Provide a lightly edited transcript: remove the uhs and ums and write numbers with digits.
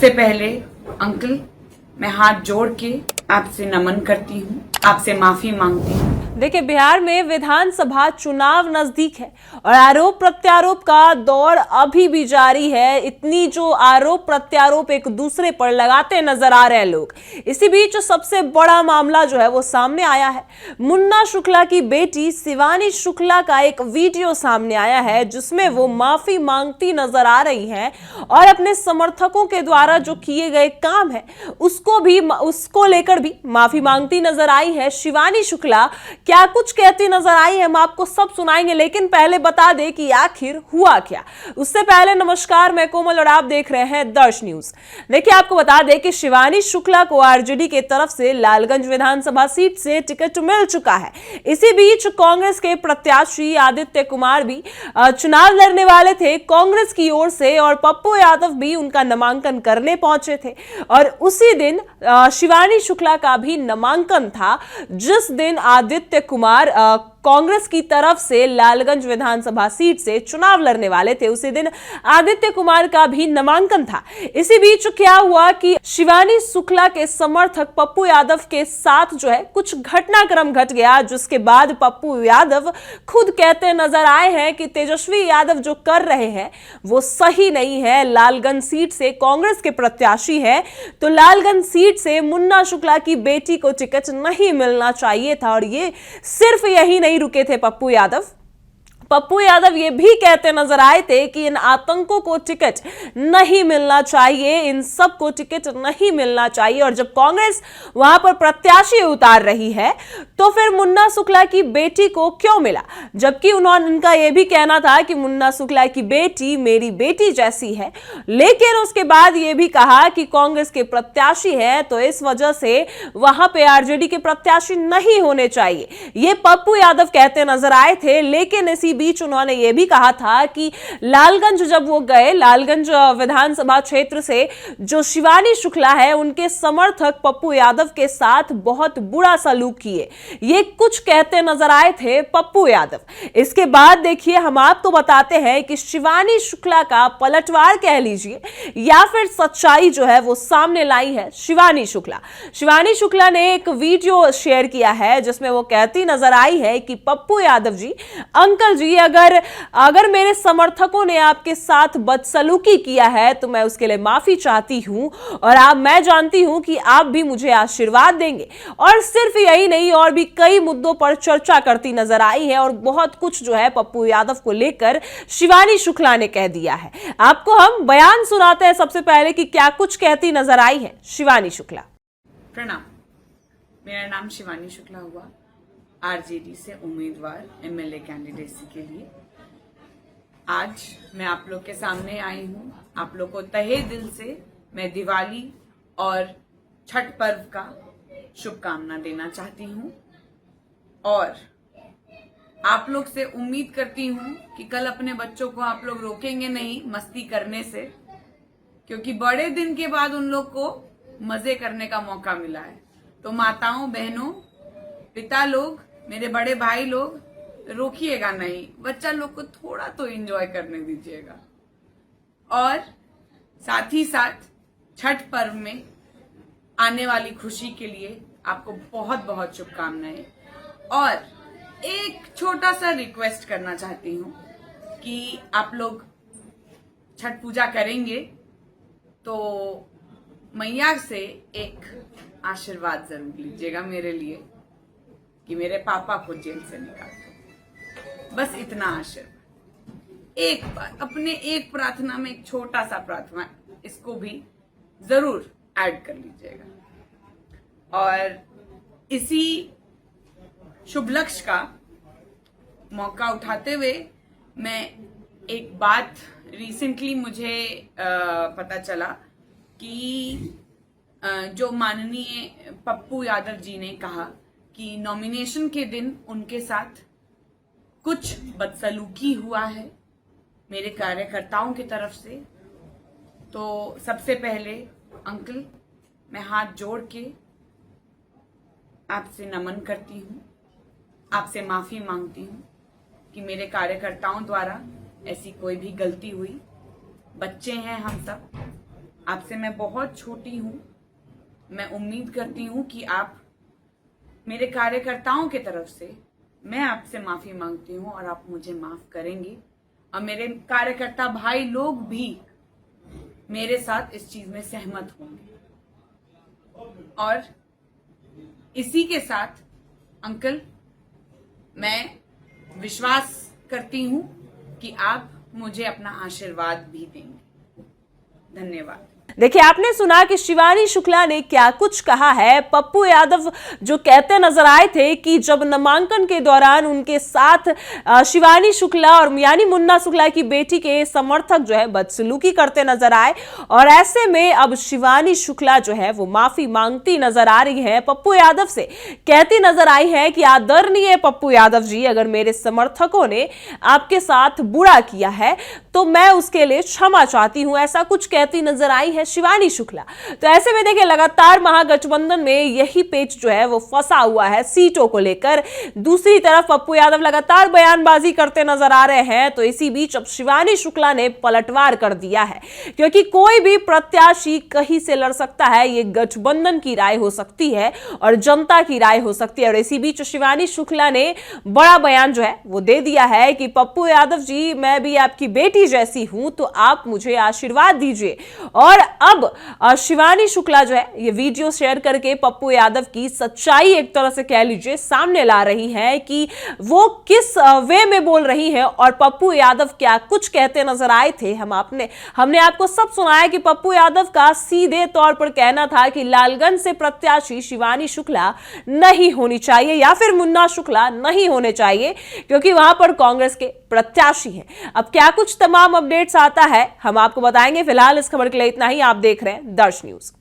सबसे पहले अंकल, मैं हाथ जोड़ के आपसे नमन करती हूँ, आपसे माफी मांगती हूँ। देखिए, बिहार में विधानसभा चुनाव नजदीक है और आरोप प्रत्यारोप का दौर अभी भी जारी है। इतनी जो आरोप प्रत्यारोप एक दूसरे पर लगाते नजर आ रहे हैं लोग। इसी बीच सबसे बड़ा मामला जो है वो सामने आया है। मुन्ना शुक्ला की बेटी शिवानी शुक्ला का एक वीडियो सामने आया है जिसमें वो माफी मांगती नजर आ रही है और अपने समर्थकों के द्वारा जो किए गए काम है उसको लेकर भी माफी मांगती नजर आई है। शिवानी शुक्ला क्या कुछ कहती नजर आई है, हम आपको सब सुनाएंगे, लेकिन पहले बता दें कि आखिर हुआ क्या। उससे पहले नमस्कार, मैं कोमल और आप देख रहे हैं दर्श न्यूज। देखिए, आपको बता दें कि शिवानी शुक्ला को आरजेडी की तरफ से लालगंज विधानसभा सीट से टिकट मिल चुका है। इसी बीच कांग्रेस के प्रत्याशी आदित्य कुमार भी चुनाव लड़ने वाले थे कांग्रेस की ओर से, और पप्पू यादव भी उनका नामांकन करने पहुंचे थे। और उसी दिन शिवानी शुक्ला का भी नामांकन था। जिस दिन आदित्य कुमार कांग्रेस की तरफ से लालगंज विधानसभा सीट से चुनाव लड़ने वाले थे, उसी दिन आदित्य कुमार का भी नामांकन था। इसी बीच क्या हुआ कि शिवानी शुक्ला के समर्थक पप्पू यादव के साथ जो है कुछ घटनाक्रम घट गया, जिसके बाद पप्पू यादव खुद कहते नजर आए हैं कि तेजस्वी यादव जो कर रहे हैं वो सही नहीं है। लालगंज सीट से कांग्रेस के प्रत्याशी है तो लालगंज सीट से मुन्ना शुक्ला की बेटी को टिकट नहीं मिलना चाहिए था। और ये सिर्फ यही नहीं रुके थे पप्पू यादव ये भी कहते नजर आए थे कि इन आतंकों को टिकट नहीं मिलना चाहिए, इन सब को टिकट नहीं मिलना चाहिए। और जब कांग्रेस वहां पर प्रत्याशी उतार रही है तो फिर मुन्ना शुक्ला की बेटी को क्यों मिला, जबकि उनका यह भी कहना था कि मुन्ना शुक्ला की बेटी मेरी बेटी जैसी है। लेकिन उसके बाद यह भी कहा कि कांग्रेस के प्रत्याशी है तो इस वजह से वहां पे आरजेडी के प्रत्याशी नहीं होने चाहिए, ये पप्पू यादव कहते नजर आए थे। लेकिन इसी बीच उन्होंने यह भी कहा था कि लालगंज जब वो गए, लालगंज विधानसभा क्षेत्र से जो शिवानी शुक्ला है उनके समर्थक पप्पू यादव के साथ बहुत बुरा सलूक किए, ये कुछ कहते नजर आए थे पप्पू यादव। इसके बाद देखिए, हम आपको बताते हैं कि शिवानी शुक्ला का पलटवार कह लीजिए या फिर सच्चाई जो है वो सामने लाई है शिवानी शुक्ला ने एक वीडियो शेयर किया है जिसमें वो कहती नजर आई है कि पप्पू यादव जी, अंकल जी, अगर मेरे समर्थकों ने आपके साथ बदसलूकी किया है तो मैं उसके लिए माफी चाहती हूं और मैं जानती हूं कि आप भी मुझे आशीर्वाद देंगे। और सिर्फ यही नहीं, और भी कई मुद्दों पर चर्चा करती नजर आई है और बहुत कुछ जो है पप्पू यादव को लेकर शिवानी शुक्ला ने कह दिया है। आपको हम बयान सुनाते हैं सबसे पहले कि क्या कुछ कहती नजर आई है शिवानी शुक्ला। प्रणाम, मेरा नाम शिवानी शुक्ला हुआ, आरजेडी से उम्मीदवार एमएलए कैंडिडेसी के लिए। आज मैं आप लोग के सामने आई हूँ। आप लोग को तहे दिल से मैं दिवाली और छठ पर्व का शुभकामना देना चाहती हूँ और आप लोग से उम्मीद करती हूँ कि कल अपने बच्चों को आप लोग रोकेंगे नहीं मस्ती करने से, क्योंकि बड़े दिन के बाद उन लोग को मजे करने का मौका मिला है। तो माताओं, बहनों, पिता लोग, मेरे बड़े भाई लोग, रोकिएगा नहीं, बच्चा लोग को थोड़ा तो एंजॉय करने दीजिएगा। और साथ ही साथ छठ पर्व में आने वाली खुशी के लिए आपको बहुत बहुत शुभकामनाएं। और एक छोटा सा रिक्वेस्ट करना चाहती हूँ कि आप लोग छठ पूजा करेंगे तो मैया से एक आशीर्वाद जरूर लीजिएगा मेरे लिए कि मेरे पापा को जेल से निकाल दो। बस इतना आशीर्वाद, एक बार अपने एक प्रार्थना में एक छोटा सा प्रार्थना, इसको भी जरूर ऐड कर लीजिएगा। और इसी शुभ लक्ष्य का मौका उठाते हुए मैं एक बात, रिसेंटली मुझे पता चला कि जो माननीय पप्पू यादव जी ने कहा कि नॉमिनेशन के दिन उनके साथ कुछ बदसलूकी हुआ है मेरे कार्यकर्ताओं की तरफ से। तो सबसे पहले अंकल, मैं हाथ जोड़ के आपसे नमन करती हूँ, आपसे माफी मांगती हूँ कि मेरे कार्यकर्ताओं द्वारा ऐसी कोई भी गलती हुई। बच्चे हैं हम सब, आपसे मैं बहुत छोटी हूं। मैं उम्मीद करती हूं कि आप मेरे कार्यकर्ताओं की तरफ से मैं आपसे माफी मांगती हूं और आप मुझे माफ करेंगे और मेरे कार्यकर्ता भाई लोग भी मेरे साथ इस चीज में सहमत होंगे। और इसी के साथ अंकल, मैं विश्वास करती हूं कि आप मुझे अपना आशीर्वाद भी देंगे। धन्यवाद। देखिए, आपने सुना कि शिवानी शुक्ला ने क्या कुछ कहा है। पप्पू यादव जो कहते नजर आए थे कि जब नामांकन के दौरान उनके साथ शिवानी शुक्ला और यानी मुन्ना शुक्ला की बेटी के समर्थक जो है बदसलूकी करते नजर आए, और ऐसे में अब शिवानी शुक्ला जो है वो माफी मांगती नजर आ रही है, पप्पू यादव से कहती नजर आई है कि आदरणीय पप्पू यादव जी, अगर मेरे समर्थकों ने आपके साथ बुरा किया है तो मैं उसके लिए क्षमा चाहती हूं, ऐसा कुछ कहती नजर आई है शिवानी शुक्ला। तो ऐसे में देखिए, लगातार महागठबंधन में यही पेच जो है वो फंसा हुआ है सीटों को लेकर। दूसरी तरफ पप्पू यादव लगातार बयानबाजी करते नजर आ रहे हैं, तो इसी बीच अब शिवानी शुक्ला ने पलटवार कर दिया है, क्योंकि कोई भी प्रत्याशी कहीं से लड़ सकता है। ये गठबंधन की राय हो सकती है और जनता की राय हो सकती है। और इसी बीच शिवानी शुक्ला ने बड़ा बयान जो है वो दे दिया है कि पप्पू यादव जी, मैं भी आपकी बेटी जैसी हूं, तो आप मुझे आशीर्वाद दीजिए। और अब शिवानी शुक्ला जो है ये वीडियो शेयर करके पप्पू यादव की सच्चाई एक तरह से कह लीजिए सामने ला रही है कि वो किस वे में बोल रही है और पप्पू यादव क्या कुछ कहते नजर आए थे। हमने आपको सब सुनाया कि पप्पू यादव का सीधे तौर पर कहना था कि लालगंज से प्रत्याशी शिवानी शुक्ला नहीं होनी चाहिए या फिर मुन्ना शुक्ला नहीं होने चाहिए, क्योंकि वहां पर कांग्रेस के प्रत्याशी हैं। अब क्या कुछ तमाम अपडेट्स आता है हम आपको बताएंगे। फिलहाल इस खबर के लिए इतना ही। आप देख रहे हैं दर्श न्यूज।